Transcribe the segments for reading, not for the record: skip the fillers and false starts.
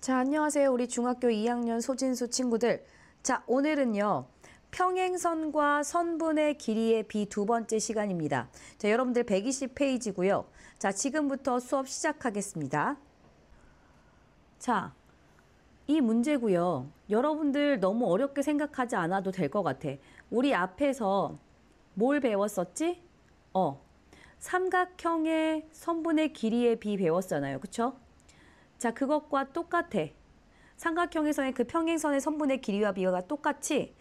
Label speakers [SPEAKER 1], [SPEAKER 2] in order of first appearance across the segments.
[SPEAKER 1] 자, 안녕하세요. 우리 중학교 2학년 소진수 친구들. 자, 오늘은요. 평행선과 선분의 길이의 비 두 번째 시간입니다. 자, 여러분들 120페이지고요. 자, 지금부터 수업 시작하겠습니다. 자, 이 문제고요. 여러분들 너무 어렵게 생각하지 않아도 될 것 같아. 우리 앞에서 뭘 배웠었지? 삼각형의 선분의 길이의 비 배웠잖아요. 그쵸? 자, 그것과 똑같아. 삼각형에서의 그 평행선의 선분의 길이와 비가 똑같이,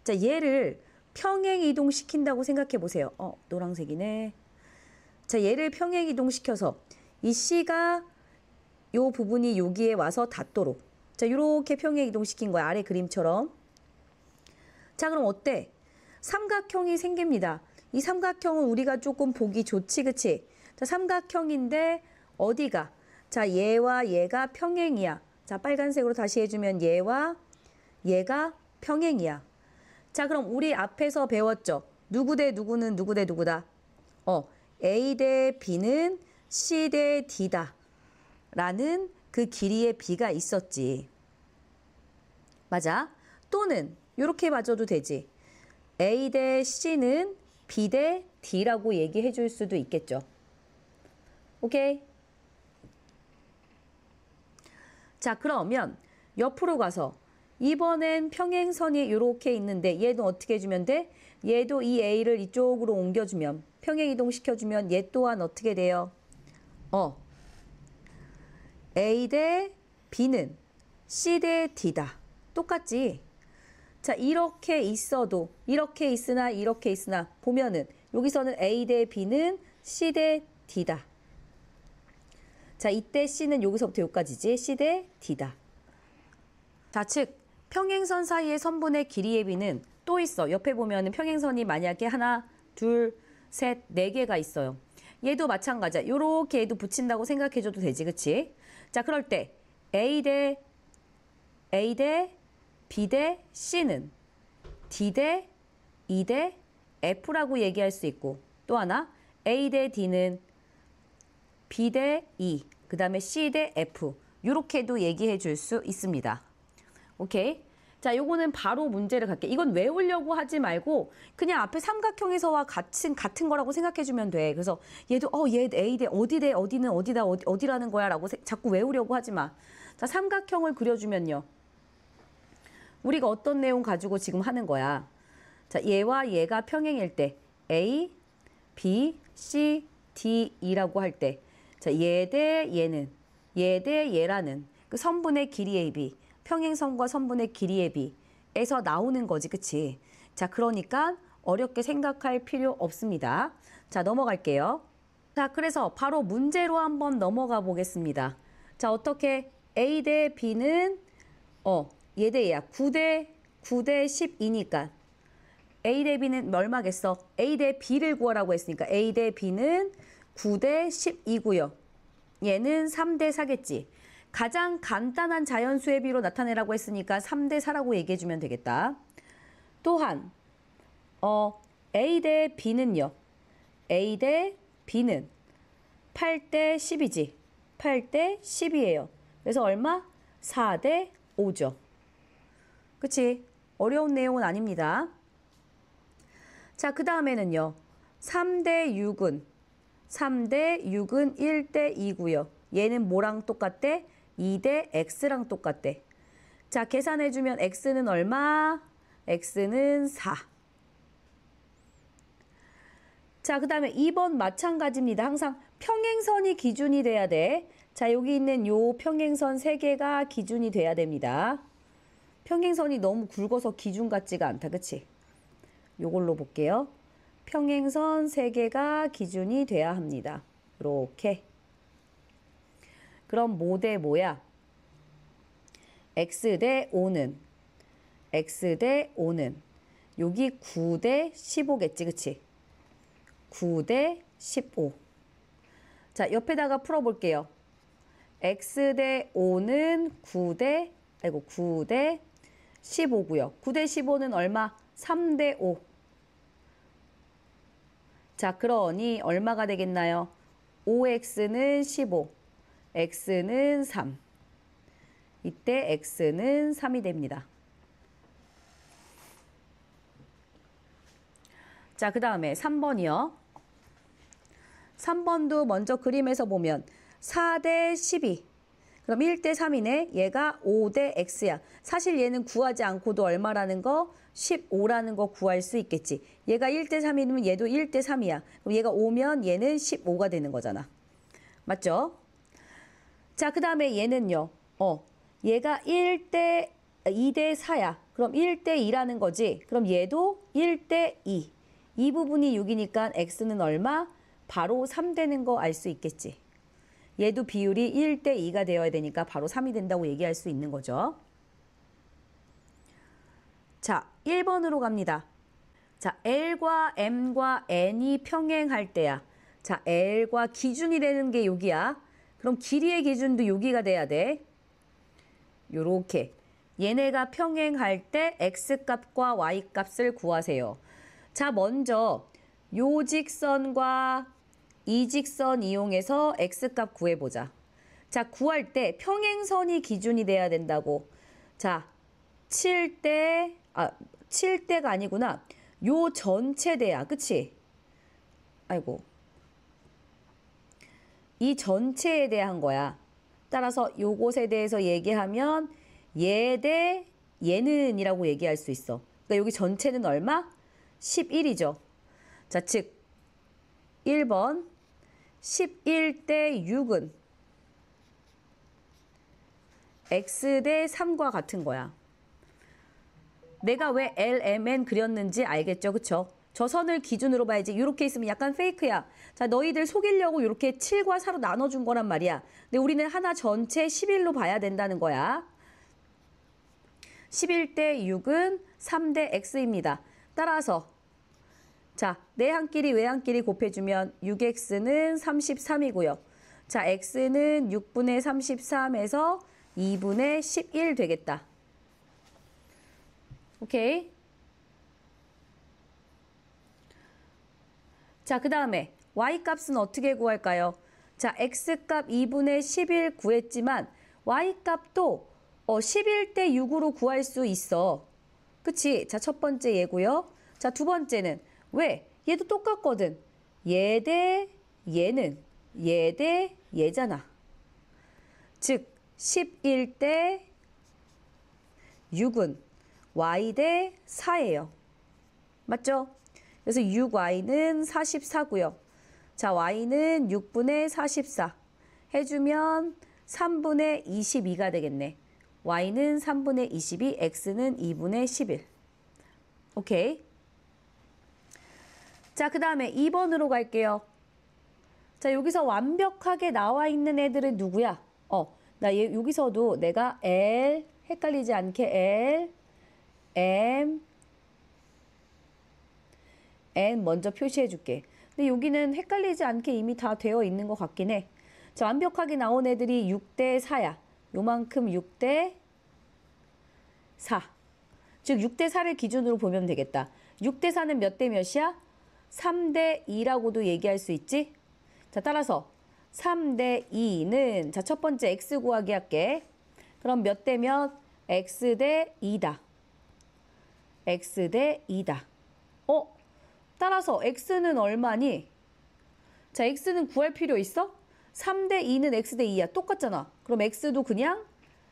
[SPEAKER 1] 자, 얘를 평행 이동시킨다고 생각해 보세요. 노란색이네. 자, 얘를 평행 이동시켜서 이 C가 요 부분이 여기에 와서 닿도록. 자, 요렇게 평행 이동시킨 거야. 아래 그림처럼. 자, 그럼 어때? 삼각형이 생깁니다. 이 삼각형은 우리가 조금 보기 좋지, 그치? 자, 삼각형인데 어디가? 자, 얘와 얘가 평행이야. 자, 빨간색으로 다시 해주면 얘와 얘가 평행이야. 자, 그럼 우리 앞에서 배웠죠? 누구 대 누구는 누구 대 누구다? A 대 B는 C 대 D다. 라는 그 길이의 B가 있었지. 맞아? 또는 이렇게 봐줘도 되지. A 대 C는 B 대 D라고 얘기해 줄 수도 있겠죠. 오케이? 자, 그러면 옆으로 가서 이번엔 평행선이 이렇게 있는데 얘도 어떻게 해주면 돼? 얘도 이 A를 이쪽으로 옮겨주면, 평행 이동시켜주면 얘 또한 어떻게 돼요? A 대 B는 C 대 D다. 똑같지? 자, 이렇게 있어도, 이렇게 있으나 보면은 여기서는 A 대 B는 C 대 D다. 자, 이때 C는 여기서부터 여기까지지. C 대 D다. 자, 즉 평행선 사이의 선분의 길이의 B는 또 있어. 옆에 보면은 평행선이 만약에 하나, 둘, 셋, 네 개가 있어요. 얘도 마찬가지야. 요렇게 얘도 붙인다고 생각해줘도 되지, 그치? 자, 그럴 때 A 대 B 대 C는 D 대 E 대 F라고 얘기할 수 있고, 또 하나 A 대 D는 B 대 E, 그 다음에 C 대 F, 요렇게도 얘기해 줄 수 있습니다. 오케이? 자, 요거는 바로 문제를 갈게. 이건 외우려고 하지 말고 그냥 앞에 삼각형에서와 같은 거라고 생각해 주면 돼. 그래서 얘도 얘 A 대 어디 대 어디는 어디다 어디라는 거야 라고 자꾸 외우려고 하지 마. 자, 삼각형을 그려주면요. 우리가 어떤 내용 가지고 지금 하는 거야. 자, 얘와 얘가 평행일 때 A, B, C, D, E라고 할 때, 자, 얘 대 얘는, 얘 대 얘라는 그 선분의 길이의 B, 평행선과 선분의 길이의 B에서 나오는 거지, 그치? 자, 그러니까 어렵게 생각할 필요 없습니다. 자, 넘어갈게요. 자, 그래서 바로 문제로 한번 넘어가 보겠습니다. 자, 어떻게 A 대 B는 얘 대 얘야. 9 대 12니까 A 대 B는 얼마겠어? A 대 B를 구하라고 했으니까 A 대 B는 9 대 12고요. 얘는 3 대 4겠지. 가장 간단한 자연수의 비로 나타내라고 했으니까 3 대 4라고 얘기해주면 되겠다. 또한 A 대 B는요. A 대 B는 8 대 10이지. 8 대 10이에요. 그래서 얼마? 4 대 5죠. 그치? 어려운 내용은 아닙니다. 자, 그 다음에는요. 3 대 6은 1 대 2고요. 얘는 뭐랑 똑같대? 2 대 x랑 똑같대. 자, 계산해주면 x는 얼마? x는 4. 자, 그 다음에 2번 마찬가지입니다. 항상 평행선이 기준이 돼야 돼. 자, 여기 있는 요 평행선 3개가 기준이 돼야 됩니다. 평행선이 너무 굵어서 기준 같지가 않다. 그치? 요걸로 볼게요. 평행선 3개가 기준이 돼야 합니다. 이렇게. 그럼 뭐 대 뭐야? x 대 5는 여기 9 대 15겠지, 그치? 9 대 15. 자, 옆에다가 풀어볼게요. x 대 5는 9 대 15고요. 9 대 15는 얼마? 3 대 5. 자, 그러니 얼마가 되겠나요? 5x는 15, x는 3. 이때 x는 3이 됩니다. 자, 그 다음에 3번이요. 3번도 먼저 그림에서 보면 4 대 12. 그럼 1 대 3이네. 얘가 5 대 x야. 사실 얘는 구하지 않고도 얼마라는 거? 15라는 거 구할 수 있겠지. 얘가 1 대 3이면 얘도 1 대 3이야. 그럼 얘가 5면 얘는 15가 되는 거잖아. 맞죠? 자, 그 다음에 얘는요. 얘가 2 대 4야. 그럼 1 대 2라는 거지. 그럼 얘도 1 대 2. 이 부분이 6이니까 x는 얼마? 바로 3 되는 거 알 수 있겠지. 얘도 비율이 1 대 2가 되어야 되니까 바로 3이 된다고 얘기할 수 있는 거죠. 자, 1번으로 갑니다. 자, L과 M과 N이 평행할 때야. 자, L과 기준이 되는 게 여기야. 그럼 길이의 기준도 여기가 돼야 돼. 요렇게. 얘네가 평행할 때 X값과 Y값을 구하세요. 자, 먼저 요 직선과 이 직선 이용해서 X값 구해보자. 자, 구할 때 평행선이 기준이 돼야 된다고. 자, 7대가 아니구나. 요 전체대야. 그치? 아이고. 이 전체에 대한 거야. 따라서 요것에 대해서 얘기하면 얘 대 얘는 이라고 얘기할 수 있어. 그러니까 여기 전체는 얼마? 11이죠. 자, 즉 1번 11 대 6은 x 대 3과 같은 거야. 내가 왜 LMN 그렸는지 알겠죠? 그쵸? 저 선을 기준으로 봐야지. 이렇게 있으면 약간 페이크야. 자, 너희들 속이려고 이렇게 7과 4로 나눠준 거란 말이야. 근데 우리는 하나 전체 11로 봐야 된다는 거야. 11 대 6은 3 대 x입니다. 따라서 자, 내한끼리 외한끼리 곱해주면 6x는 33이고요. 자, x는 6분의 33에서 2분의 11 되겠다. 오케이? 자, 그 다음에 y값은 어떻게 구할까요? 자, x값 2분의 11 구했지만 y값도 11 대 6으로 구할 수 있어. 그치? 자, 첫 번째 얘고요. 자, 두 번째는 왜? 얘도 똑같거든. 얘 대 얘는 얘 대 얘잖아. 즉 11 대 6은 y 대 4예요. 맞죠? 그래서 6y는 44고요. 자, y는 6분의 44 해주면 3분의 22가 되겠네. y는 3분의 22, x는 2분의 11. 오케이. 자, 그 다음에 2번으로 갈게요. 자, 여기서 완벽하게 나와 있는 애들은 누구야? 여기서도 내가 L, 헷갈리지 않게 L, M, N 먼저 표시해 줄게. 근데 여기는 헷갈리지 않게 이미 다 되어 있는 것 같긴 해. 자, 완벽하게 나온 애들이 6대 4야. 요만큼 6대 4. 즉 6대 4를 기준으로 보면 되겠다. 6대 4는 몇 대 몇이야? 3대 2라고도 얘기할 수 있지? 자, 따라서 3대 2는 자, 첫 번째 x 구하기 할게. 그럼 몇 대 몇? x 대 2다. x 대 2다. 따라서 x는 얼마니? 자, x는 구할 필요 있어? 3대 2는 x 대 2야. 똑같잖아. 그럼 x도 그냥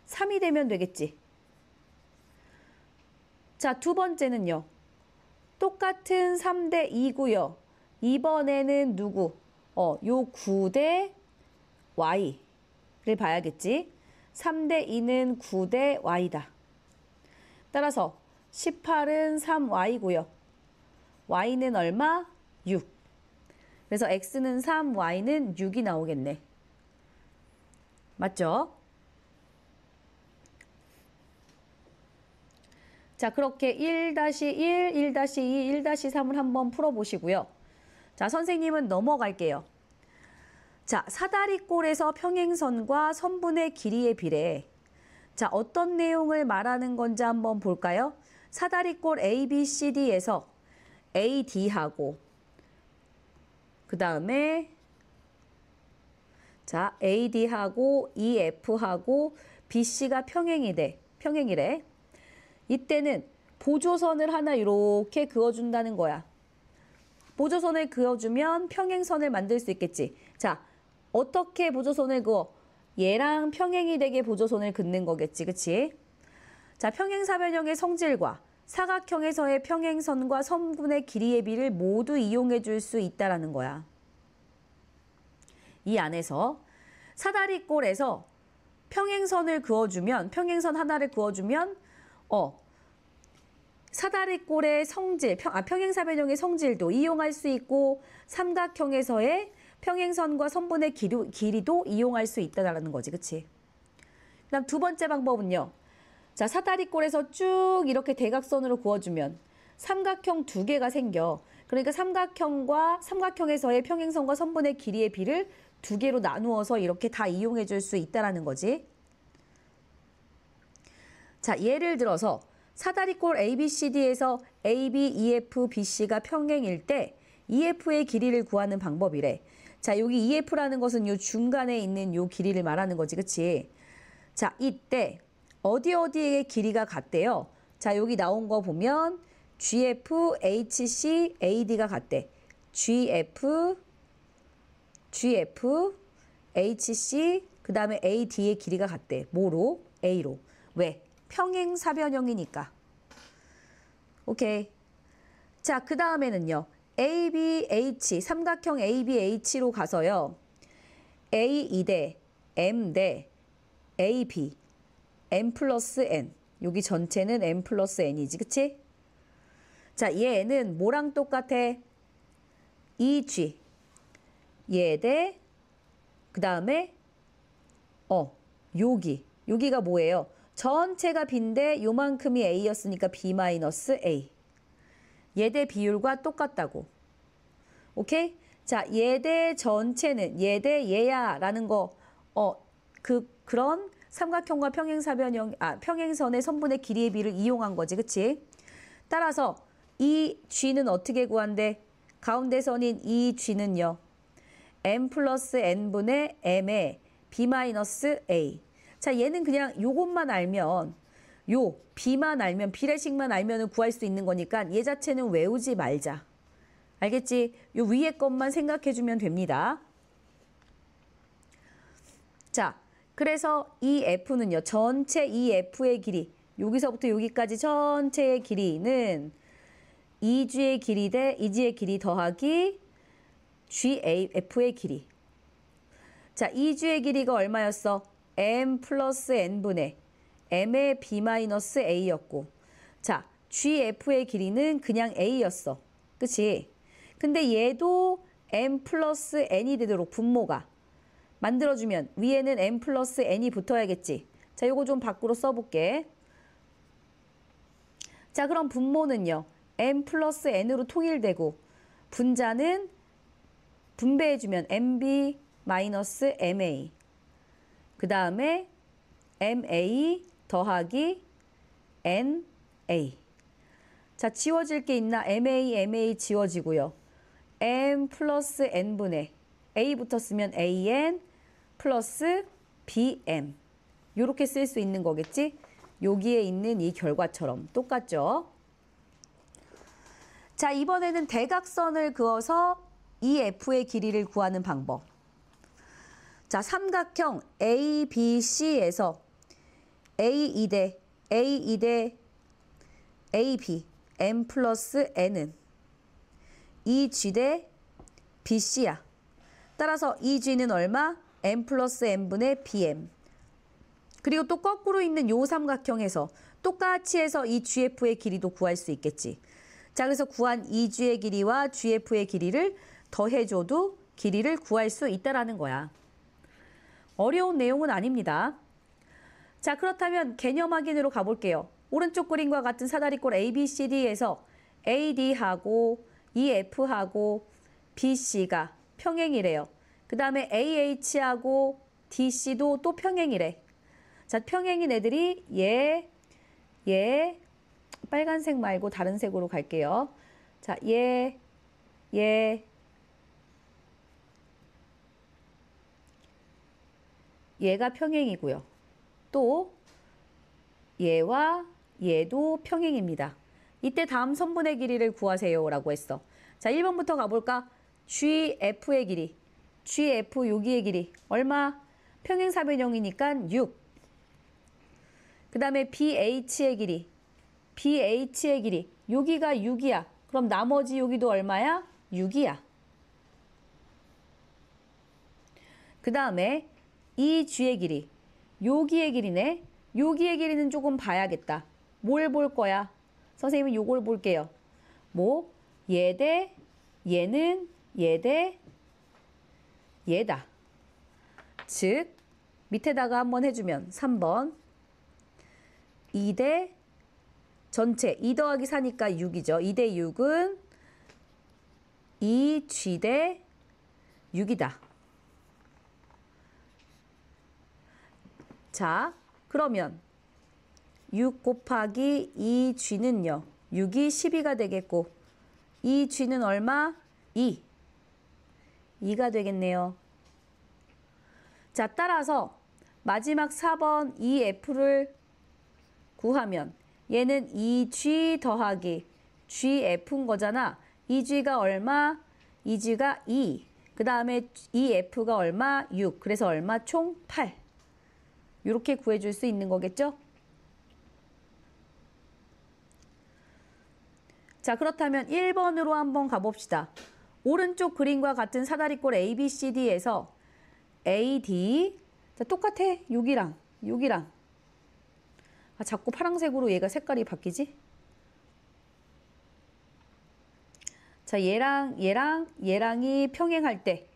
[SPEAKER 1] 3이 되면 되겠지. 자, 두 번째는요. 똑같은 3대 2고요. 이번에는 누구? 요 9대 y를 봐야겠지. 3대 2는 9대 y다. 따라서 18은 3y고요. y는 얼마? 6. 그래서 x는 3, y는 6이 나오겠네. 맞죠? 자, 그렇게 1-1, 1-2, 1-3을 한번 풀어보시고요. 자, 선생님은 넘어갈게요. 자, 사다리꼴에서 평행선과 선분의 길이의 비례. 자, 어떤 내용을 말하는 건지 한번 볼까요? 사다리꼴 ABCD에서 AD하고 그 다음에 자, AD하고 EF하고 BC가 평행이래. 이때는 보조선을 하나 이렇게 그어준다는 거야. 보조선을 그어주면 평행선을 만들 수 있겠지. 자, 어떻게 보조선을 그어? 얘랑 평행이 되게 보조선을 긋는 거겠지. 그치? 자, 평행사변형의 성질과 사각형에서의 평행선과 선분의 길이의 비를 모두 이용해 줄 수 있다라는 거야. 이 안에서 사다리꼴에서 평행선을 그어주면, 평행선 하나를 그어주면, 사다리꼴의 성질, 평행사변형의 성질도 이용할 수 있고, 삼각형에서의 평행선과 선분의 길이도 이용할 수 있다는 거지. 그치? 그 다음 두 번째 방법은요. 자, 사다리꼴에서 쭉 이렇게 대각선으로 그어주면 삼각형 두 개가 생겨. 그러니까 삼각형에서의 평행선과 선분의 길이의 비를 두 개로 나누어서 이렇게 다 이용해 줄 수 있다는 거지. 자, 예를 들어서 사다리꼴 ABCD에서 AB, EF, BC가 평행일 때 EF의 길이를 구하는 방법이래. 자, 여기 EF라는 것은 요 중간에 있는 요 길이를 말하는 거지. 그치? 자, 이때 어디의 길이가 같대요? 자, 여기 나온 거 보면 GF, HC, AD가 같대. GF, HC, 그 다음에 AD의 길이가 같대. 뭐로? A로. 왜? 평행사변형이니까. 오케이. 자, 그 다음에는요. ABH, 삼각형 ABH로 가서요. A2 대 M 대 AB, M 플러스 N. 여기 전체는 M 플러스 N이지, 그치? 자, 얘는 뭐랑 똑같아? EG. 얘 대, 그 다음에, 여기가 뭐예요? 전체가 B인데 요만큼이 A였으니까 B 마이너스 A. 얘 대 비율과 똑같다고. 오케이? 자, 얘 대 전체는 얘 대 얘야 라는 거, 그런 삼각형과 평행선의 선분의 길이의 비를 이용한 거지. 그치? 따라서 이 G는 어떻게 구한대? 가운데 선인 이 G는요. M 플러스 N분의 M의 B 마이너스 A. 자, 얘는 그냥 요것만 알면, B만 알면, 비례식만 알면 구할 수 있는 거니까 얘 자체는 외우지 말자. 알겠지? 요 위에 것만 생각해주면 됩니다. 자, 그래서 이 F는요. 전체 이 F의 길이, 여기서부터 여기까지 전체의 길이는 2G의 길이 대 2G의 길이 더하기 GF의 길이. 자, 2G의 길이가 얼마였어? M 플러스 N분의 M의 B 마이너스 A였고, 자, GF의 길이는 그냥 A였어. 그치? 근데 얘도 M 플러스 N이 되도록 분모가 만들어주면 위에는 M 플러스 N이 붙어야겠지. 자, 요거 좀 밖으로 써볼게. 자, 그럼 분모는요. M 플러스 N으로 통일되고 분자는 분배해주면 MB 마이너스 MA. 그 다음에 MA 더하기 NA. 자, 지워질 게 있나? MA 지워지고요. M 플러스 N분의 A 붙었으면 AN 플러스 BM. 요렇게 쓸 수 있는 거겠지? 여기에 있는 이 결과처럼 똑같죠? 자, 이번에는 대각선을 그어서 이 F의 길이를 구하는 방법. 자, 삼각형 ABC에서 A2 대 AB, M 플러스 N은 EG 대 BC야. 따라서 EG는 얼마? M 플러스 N분의 BM. 그리고 또 거꾸로 있는 요 삼각형에서 똑같이 해서 이 GF의 길이도 구할 수 있겠지. 자, 그래서 구한 EG의 길이와 GF의 길이를 더해줘도 길이를 구할 수 있다라는 거야. 어려운 내용은 아닙니다. 자, 그렇다면 개념 확인으로 가볼게요. 오른쪽 그림과 같은 사다리꼴 ABCD에서 AD하고 EF하고 BC가 평행이래요. 그 다음에 AH하고 DC도 또 평행이래. 자, 평행인 애들이 얘, 빨간색 말고 다른 색으로 갈게요. 자, 얘, 얘가 평행이고요. 또 얘와 얘도 평행입니다. 이때 다음 선분의 길이를 구하세요 라고 했어. 자, 1번부터 가볼까? GF의 길이, GF 여기의 길이 얼마? 평행사변형이니까 6. 그 다음에 BH의 길이, BH의 길이 여기가 6이야. 그럼 나머지 여기도 얼마야? 6이야. 그 다음에 이 G의 길이, 여기의 길이네. 여기의 길이는 조금 봐야겠다. 뭘 볼 거야? 선생님은 요걸 볼게요. 뭐? 얘 대 얘는 얘 대 얘다. 즉 밑에다가 한번 해주면 3번 2 대 전체 2 더하기 4니까 6이죠. 2 대 6은 2G 대 6이다. 자, 그러면 6 곱하기 2G는요. 6이 12가 되겠고 2G는 얼마? 2. 2가 되겠네요. 자, 따라서 마지막 4번 2F를 구하면 얘는 2G 더하기 GF인 거잖아. 2G가 얼마? 2G가 2. 그 다음에 2F가 얼마? 6. 그래서 얼마? 총 8. 이렇게 구해줄 수 있는 거겠죠? 자, 그렇다면 1번으로 한번 가봅시다. 오른쪽 그림과 같은 사다리꼴 ABCD에서 AD, 자, 똑같아. 6이랑 6이랑. 아, 자꾸 파란색으로 얘가 색깔이 바뀌지? 자, 얘랑이 평행할 때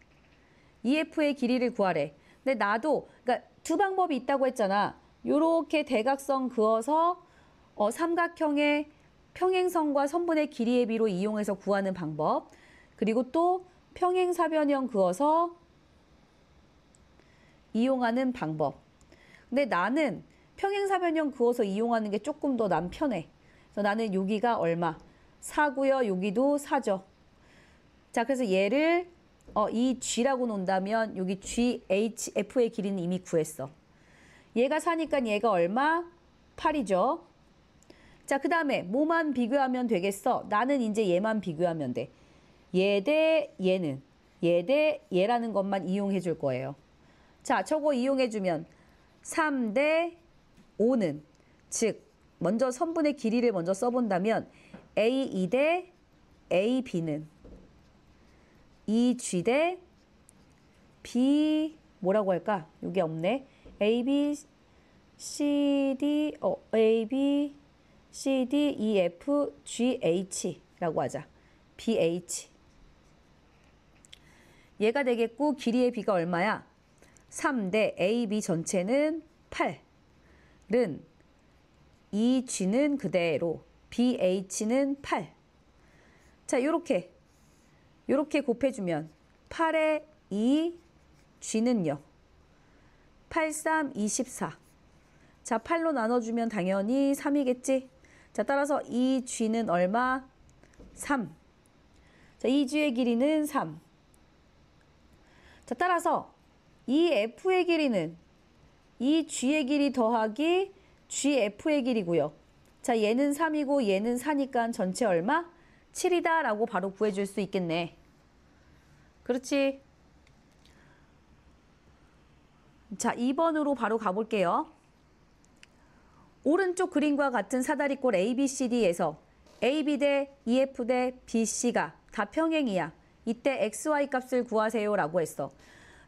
[SPEAKER 1] EF의 길이를 구하래. 근데 나도 그러니까 두 방법이 있다고 했잖아. 요렇게 대각선 그어서 삼각형의 평행선과 선분의 길이의 비로 이용해서 구하는 방법. 그리고 또 평행사변형 그어서 이용하는 방법. 근데 나는 평행사변형 그어서 이용하는 게 조금 더 난 편해. 그래서 나는 여기가 얼마? 4고요. 여기도 4죠. 자, 그래서 얘를 이 G라고 놓는다면 여기 GHF의 길이는 이미 구했어. 얘가 4니까 얘가 얼마? 8이죠. 자, 그 다음에 뭐만 비교하면 되겠어? 나는 이제 얘만 비교하면 돼. 얘 대 얘는 얘 대 얘라는 것만 이용해 줄 거예요. 자, 저거 이용해 주면 3 대 5는 즉 먼저 선분의 길이를 먼저 써본다면 A2 대 AB는 2G 대 B 뭐라고 할까? 여기 없네. AB CD AB CD EF GH라고 하자. BH. 얘가 되겠고 길이의 B가 얼마야? 3 대 AB 전체는 8은 2G는 그대로 BH는 8. 자, 요렇게 곱해주면 8에 2 G는요. 8, 3, 24. 자, 8로 나눠주면 당연히 3이겠지? 자, 따라서 2G는 얼마? 3. 자, 2G의 길이는 3. 자, 따라서 이 F의 길이는 이 G의 길이 더하기 GF의 길이고요. 자, 얘는 3이고 얘는 4니까 전체 얼마? 7이다 라고 바로 구해줄 수 있겠네. 그렇지? 자, 2번으로 바로 가볼게요. 오른쪽 그림과 같은 사다리꼴 ABCD에서 AB 대 EF 대 BC가 다 평행이야. 이때 XY 값을 구하세요 라고 했어.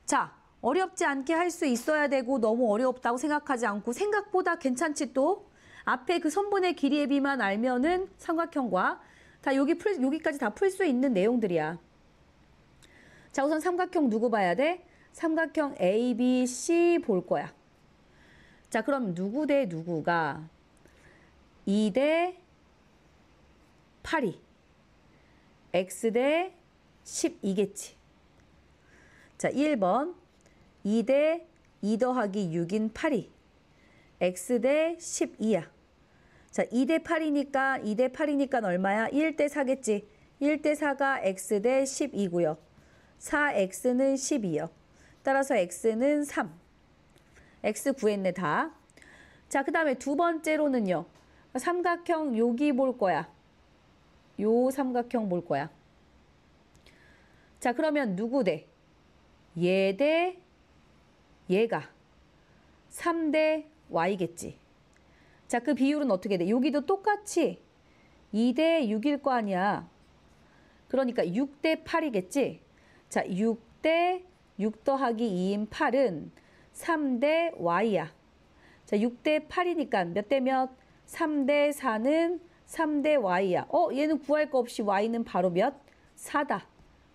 [SPEAKER 1] 자, 어렵지 않게 할 수 있어야 되고 너무 어렵다고 생각하지 않고 생각보다 괜찮지 또? 앞에 그 선분의 길이의 비만 알면은 삼각형과 다 여기까지 다 풀 수 있는 내용들이야. 자, 우선 삼각형 누구 봐야 돼? 삼각형 ABC 볼 거야. 자, 그럼 누구 대 누구가 2 대 8이 X 대 12겠지. 자, 1번 2 대 2 더하기 6인 8이 X 대 12야. 자, 2 대 8이니까 얼마야? 1 대 4겠지. 1 대 4가 X 대 12고요. 4X는 12요. 따라서 X는 3. x 구했네 다. 자, 그 다음에 두 번째로는요. 삼각형 여기 볼 거야. 요 삼각형 볼 거야. 자, 그러면 누구 대? 얘 대 얘가 3대 y겠지. 자, 그 비율은 어떻게 돼? 여기도 똑같이 2대 6일 거 아니야. 그러니까 6대 8이겠지. 자, 6대 6 더하기 2인 8은 3대 y야. 자, 6대 8이니까 몇 대 몇? 3대 4는 3대 y야. 얘는 구할 거 없이 y는 바로 몇? 4다.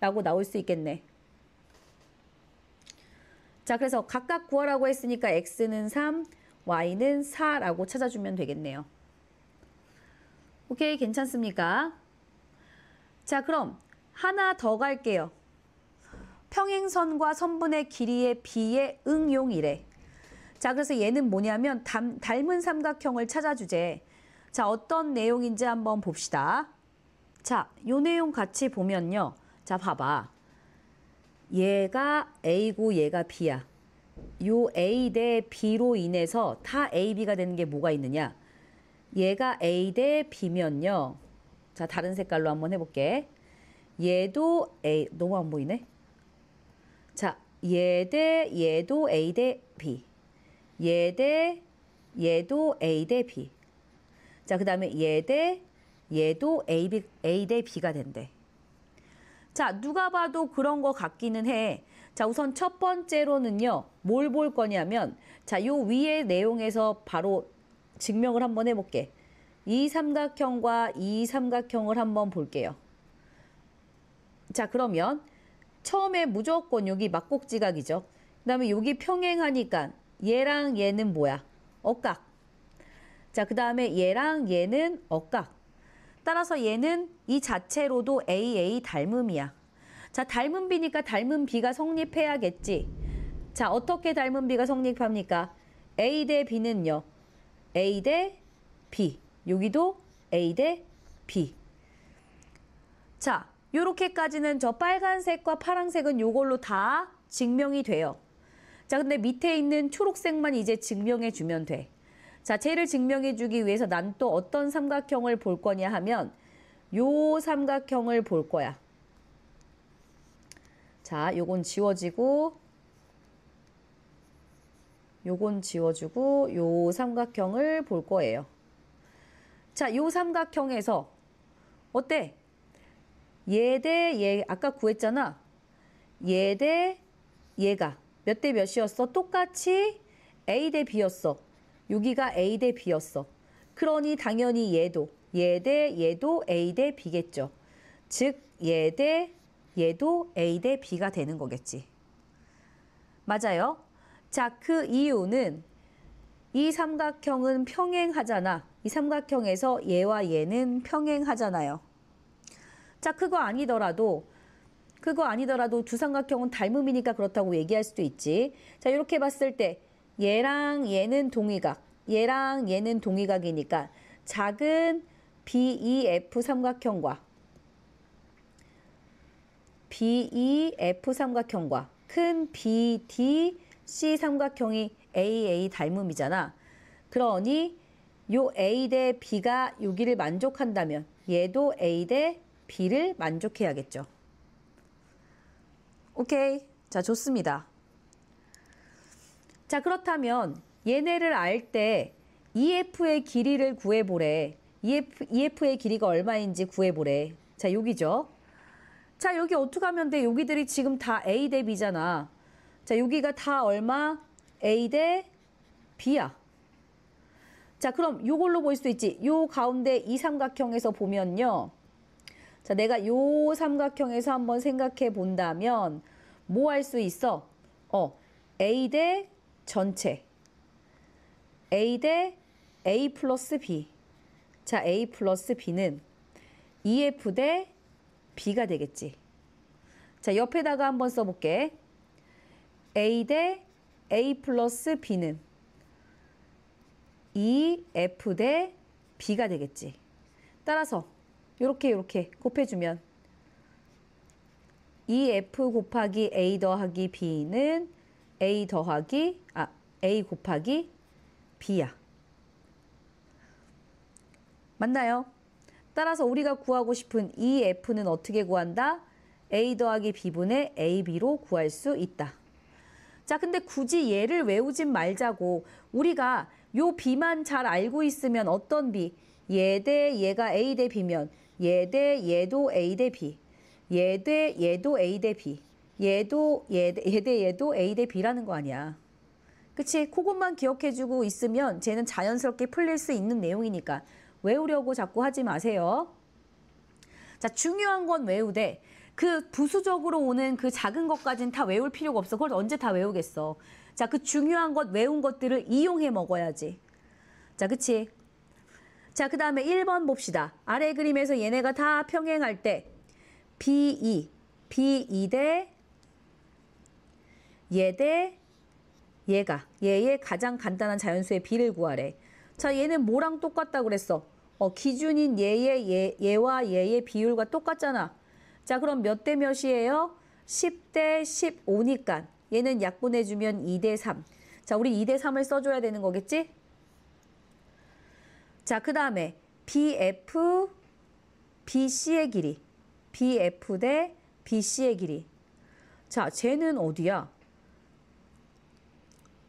[SPEAKER 1] 라고 나올 수 있겠네. 자, 그래서 각각 구하라고 했으니까 x는 3, y는 4라고 찾아주면 되겠네요. 오케이, 괜찮습니까? 자, 그럼 하나 더 갈게요. 평행선과 선분의 길이의 비의 응용이래. 자, 그래서 얘는 뭐냐면 닮은 삼각형을 찾아주재. 자, 어떤 내용인지 한번 봅시다. 자, 요 내용 같이 보면요. 자, 봐봐. 얘가 A고 얘가 B야. 요 A 대 B로 인해서 다 A, B가 되는 게 뭐가 있느냐. 얘가 A 대 B면요. 자, 다른 색깔로 한번 해볼게. 얘도 A, 너무 안 보이네. 자, 얘도 A 대 B. 얘도 A 대 B. 자, 그 다음에 얘도 A 대 B가 된대. 자, 누가 봐도 그런 거 같기는 해. 자, 우선 첫 번째로는요. 뭘 볼 거냐면, 자, 요 위의 내용에서 바로 증명을 한번 해볼게. 이 삼각형과 이 삼각형을 한번 볼게요. 자, 그러면 처음에 무조건 여기 막곡지각이죠. 그 다음에 여기 평행하니까 얘랑 얘는 뭐야? 억각. 자, 그 다음에 얘랑 얘는 억각. 따라서 얘는 이 자체로도 AA 닮음이야. 자, 닮은 B니까 닮은 B가 성립해야겠지. 자, 어떻게 닮은 B가 성립합니까? A 대 B는요. A 대 B. 여기도 A 대 B. 자, 요렇게까지는 저 빨간색과 파란색은 요걸로 다 증명이 돼요. 자, 근데 밑에 있는 초록색만 이제 증명해 주면 돼. 자, 쟤를 증명해 주기 위해서 난 또 어떤 삼각형을 볼 거냐 하면 요 삼각형을 볼 거야. 자, 요건 지워지고 요건 지워주고 요 삼각형을 볼 거예요. 자, 요 삼각형에서 어때? 얘 대 얘, 아까 구했잖아. 얘 대 얘가 몇 대 몇이었어? 똑같이 A 대 B였어. 여기가 A 대 B였어. 그러니 당연히 얘도 A 대 B겠죠. 즉 얘 대 얘도 A 대 B가 되는 거겠지. 맞아요? 자, 그 이유는 이 삼각형은 평행하잖아. 이 삼각형에서 얘와 얘는 평행하잖아요. 자, 그거 아니더라도 두 삼각형은 닮음이니까 그렇다고 얘기할 수도 있지. 자, 이렇게 봤을 때 얘랑 얘는 동의각, 얘랑 얘는 동의각이니까 작은 BEF 삼각형과 큰 BDC 삼각형이 AA 닮음이잖아. 그러니 요 A 대 B가 여기를 만족한다면 얘도 A 대 B를 만족해야겠죠. 오케이. 자, 좋습니다. 자, 그렇다면 얘네를 알 때 EF의 길이를 구해보래. EF의 길이가 얼마인지 구해보래. 자, 여기죠. 자, 여기 어떻게 하면 돼? 여기들이 지금 다 A 대 B잖아. 자, 여기가 다 얼마? A 대 B야. 자, 그럼 요걸로 볼 수 있지. 요 가운데 이 삼각형에서 보면요. 자, 내가 요 삼각형에서 한번 생각해 본다면 뭐 할 수 있어? A 대 전체. A 대 A 플러스 B. 자, A 플러스 B는 EF 대 B가 되겠지. 자, 옆에다가 한번 써볼게. A 대 A 플러스 B는 EF 대 B가 되겠지. 따라서 요렇게 곱해주면 EF 곱하기 A 더하기 B는 A 곱하기 B야. 맞나요? 따라서 우리가 구하고 싶은 이 F는 어떻게 구한다? A 더하기 B분의 AB로 구할 수 있다. 자, 근데 굳이 얘를 외우진 말자고. 우리가 요 B만 잘 알고 있으면 어떤 B? 얘 대 얘가 A 대 B면 얘 대 얘도 A 대 B. 얘 대 얘도 A 대 B. 얘 대 얘도 A 대 B라는 거 아니야. 그치? 그것만 기억해주고 있으면 쟤는 자연스럽게 풀릴 수 있는 내용이니까 외우려고 자꾸 하지 마세요. 자, 중요한 건 외우되 그 부수적으로 오는 그 작은 것까지는 다 외울 필요가 없어. 그걸 언제 다 외우겠어. 자, 그 중요한 것 외운 것들을 이용해 먹어야지. 자, 그치? 자, 그 다음에 1번 봅시다. 아래 그림에서 얘네가 다 평행할 때 B2 대 얘 대 얘가 얘의 가장 간단한 자연수의 B를 구하래. 자, 얘는 뭐랑 똑같다고 그랬어? 기준인 얘와 얘의 비율과 똑같잖아. 자, 그럼 몇 대 몇이에요? 10대 15니까 얘는 약분해주면 2대 3. 자, 우리 2대 3을 써줘야 되는 거겠지? 자, 그 다음에 BF, BC의 길이. BF 대 BC의 길이. 자, 쟤는 어디야?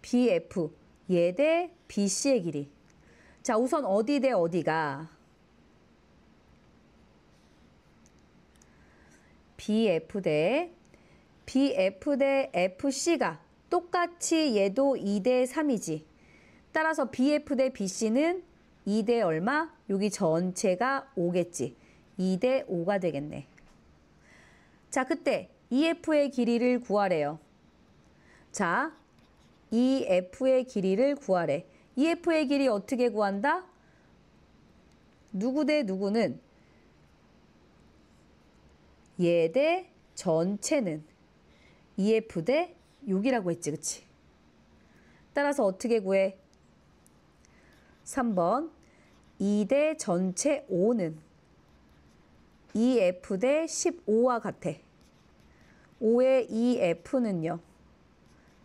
[SPEAKER 1] BF, 얘 대 BC의 길이. 자, 우선 어디 대 어디가? BF 대 FC가 똑같이 얘도 2대 3이지. 따라서 BF 대 BC는 2대 얼마? 여기 전체가 5겠지. 2대 5가 되겠네. 자, 그때 EF의 길이를 구하래요. 자, EF의 길이를 구하래. EF의 길이 어떻게 구한다? 누구 대 누구는 얘 대 전체는 EF 대 6이라고 했지, 그치? 따라서 어떻게 구해? 3번 2 대 전체 5는 EF 대 15와 같아. 5의 EF는요.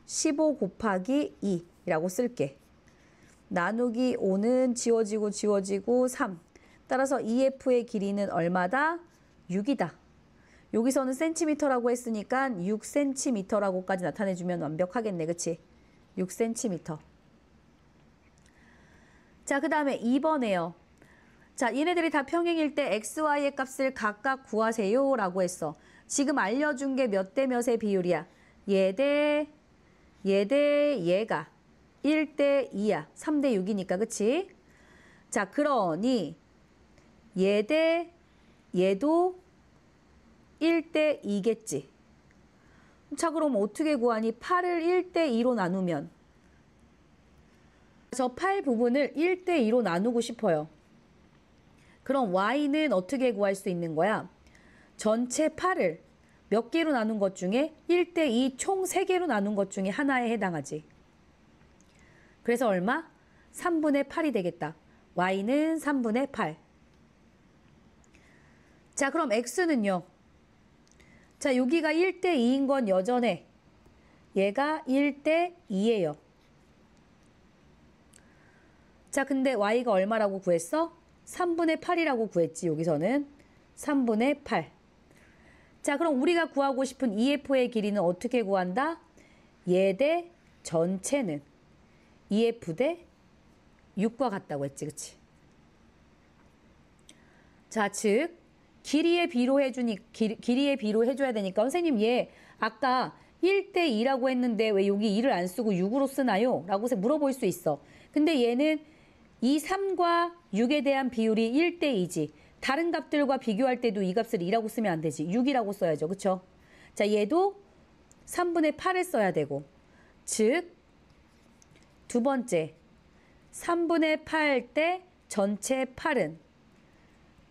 [SPEAKER 1] 15 곱하기 2라고 쓸게. 나누기 5는 지워지고 3. 따라서 EF의 길이는 얼마다? 6이다. 여기서는 센티미터라고 했으니까 6cm라고까지 나타내주면 완벽하겠네. 그치? 6cm. 자, 그 다음에 2번에요. 자, 얘네들이 다 평행일 때 XY의 값을 각각 구하세요 라고 했어. 지금 알려준 게 몇 대 몇의 비율이야? 얘 대 얘가 1대 2야. 3대 6이니까, 그치? 자, 그러니 얘 대 얘도 1대 2겠지. 자, 그럼 어떻게 구하니? 8을 1대 2로 나누면 저 8 부분을 1대 2로 나누고 싶어요. 그럼 y는 어떻게 구할 수 있는 거야? 전체 8을 몇 개로 나눈 것 중에 1대 2 총 3개로 나눈 것 중에 하나에 해당하지. 그래서 얼마? 3분의 8이 되겠다. y는 3분의 8. 자, 그럼 x는요? 자, 여기가 1대 2인 건 여전해. 얘가 1대 2예요. 자, 근데 y가 얼마라고 구했어? 3분의 8이라고 구했지, 여기서는. 3분의 8. 자, 그럼 우리가 구하고 싶은 EF의 길이는 어떻게 구한다? 얘 대 전체는 EF 대 6과 같다고 했지, 그치? 자, 즉 길이의 비로 해줘야 되니까 선생님 얘 아까 1대 2라고 했는데 왜 여기 2를 안 쓰고 6으로 쓰나요? 라고 물어볼 수 있어. 근데 얘는 이 3과 6에 대한 비율이 1대 2지. 다른 값들과 비교할 때도 이 값을 2라고 쓰면 안 되지. 6이라고 써야죠. 그쵸? 자, 얘도 3분의 8을 써야 되고. 즉, 두 번째, 3분의 8 대 전체 8은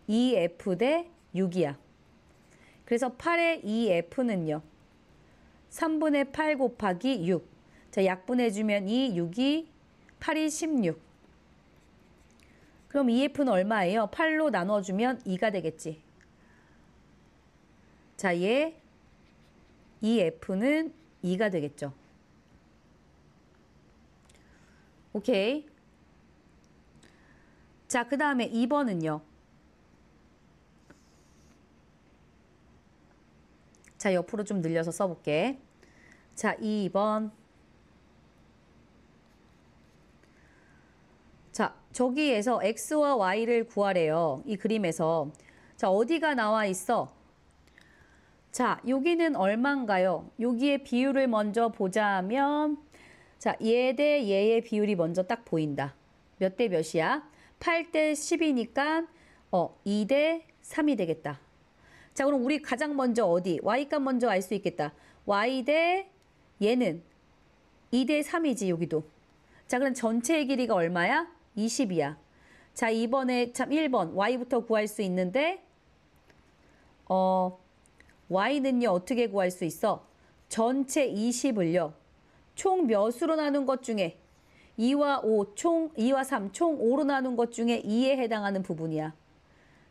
[SPEAKER 1] 2F 대 6이야. 그래서 8의 2F는요. 3분의 8 곱하기 6. 자, 약분해주면 6이 8이 16. 그럼 EF는 얼마예요? 8로 나눠주면 2가 되겠지. 자, 얘 EF는 2가 되겠죠. 오케이. 자, 그 다음에 2번은요. 자, 옆으로 좀 늘려서 써볼게. 자, 2번. 자, 저기에서 x와 y를 구하래요. 이 그림에서. 자, 어디가 나와 있어? 자, 여기는 얼마인가요? 여기에 비율을 먼저 보자면, 자, 얘 대 얘의 비율이 먼저 딱 보인다. 몇 대 몇이야? 8대 10이니까 2 대 3이 되겠다. 자, 그럼 우리 가장 먼저 어디? y값 먼저 알 수 있겠다. y 대 얘는 2 대 3이지, 여기도. 자, 그럼 전체의 길이가 얼마야? 20이야. 자, 이번에 참 1번 y부터 구할 수 있는데 y는요 어떻게 구할 수 있어? 전체 20을요 총 몇으로 나눈 것 중에 2와 5, 총 2와 3, 총 5로 나눈 것 중에 2에 해당하는 부분이야.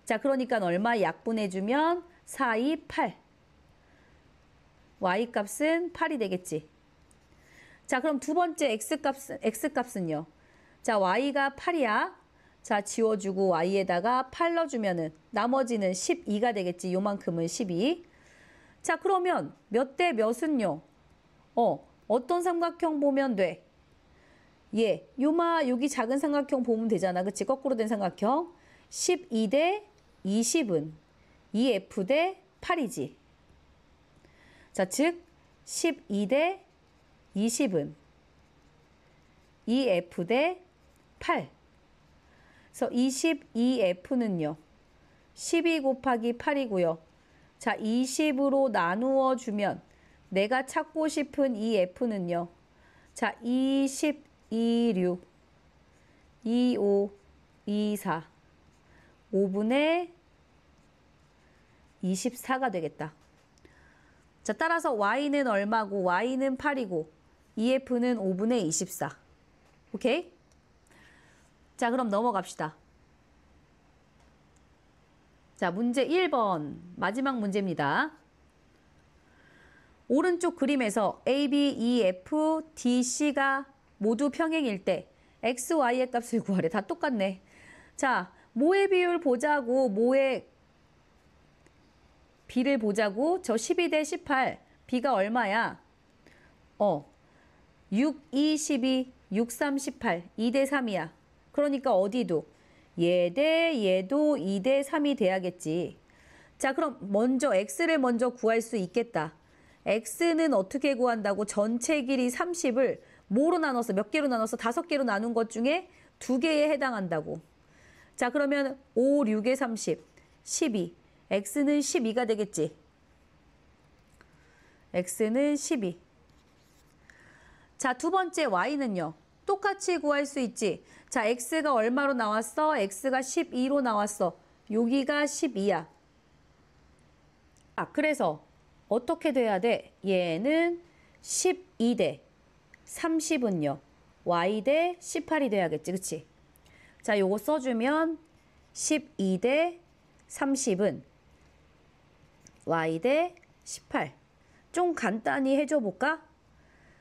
[SPEAKER 1] 자, 그러니까 얼마 약분해주면 4, 2, 8. y값은 8이 되겠지. 자, 그럼 두 번째 x값은요. 자, y가 8이야. 자, 지워주고 y에다가 8 넣어주면은 나머지는 12가 되겠지. 요만큼은 12. 자, 그러면 몇 대 몇은요? 어떤 삼각형 보면 돼? 여기 작은 삼각형 보면 되잖아. 그치? 거꾸로 된 삼각형. 12 대 20은 2f 대 8이지. 자, 즉 12 대 20은 2f 대 8. 그래서 22f는요. 12 곱하기 8이고요. 자, 20으로 나누어 주면 내가 찾고 싶은 이 f는요. 자, 20, 26, 25, 24, 5분의 24가 되겠다. 자, 따라서 y는 얼마고 y는 8이고 EF는 5분의 24. 오케이? 자, 그럼 넘어갑시다. 자, 문제 1번 마지막 문제입니다. 오른쪽 그림에서 A, B, E, F, D, C가 모두 평행일 때 X, Y의 값을 구하래. 다 똑같네. 자, 모의 비율 보자고, 모의 B를 보자고. 저 12 대 18. B가 얼마야? 6, 2, 12, 6, 3, 18. 2 대 3이야. 그러니까 어디도? 얘 대 얘도 2 대 3이 돼야겠지. 자, 그럼 먼저 X를 먼저 구할 수 있겠다. X는 어떻게 구한다고? 전체 길이 30을 뭐로 나눴어? 몇 개로 나눴어? 5개로 나눈 것 중에 2개에 해당한다고. 자, 그러면 5, 6에 30, 12. X는 12가 되겠지. X는 12. 자, 두 번째 Y는요. 똑같이 구할 수 있지. 자, X가 얼마로 나왔어? X가 12로 나왔어. 여기가 12야. 그래서 어떻게 돼야 돼? 얘는 12 대 30은요. Y 대 18이 돼야겠지. 그치? 자, 요거 써주면 12 대 30은 Y 대 18. 좀 간단히 해줘 볼까?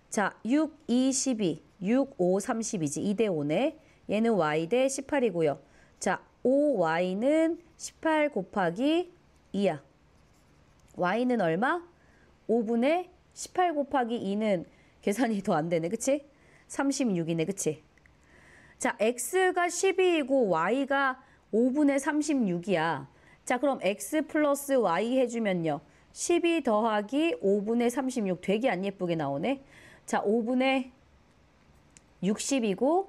[SPEAKER 1] 자, 6, 2, 12, 6, 5, 30이지. 2 대 5네. 얘는 Y 대 18이고요. 자, 5Y는 18 곱하기 2야. Y는 얼마? 5분의 18 곱하기 2는 계산이 더 안 되네. 그치? 36이네. 그치? 자, X가 12이고 Y가 5분의 36이야. 자, 그럼 X 플러스 Y 해주면요. 12 더하기 5분의 36 되게 안 예쁘게 나오네. 자, 5분의 60이고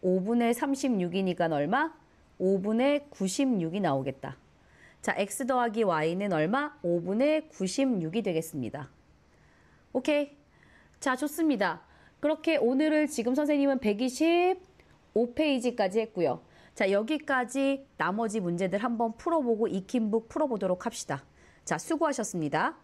[SPEAKER 1] 5분의 36이니까 얼마? 5분의 96이 나오겠다. 자, X 더하기 Y는 얼마? 5분의 96이 되겠습니다. 오케이. 자, 좋습니다. 그렇게 오늘을 지금 선생님은 125페이지까지 했고요. 자, 여기까지 나머지 문제들 한번 풀어보고 익힌 북 풀어보도록 합시다. 자, 수고하셨습니다.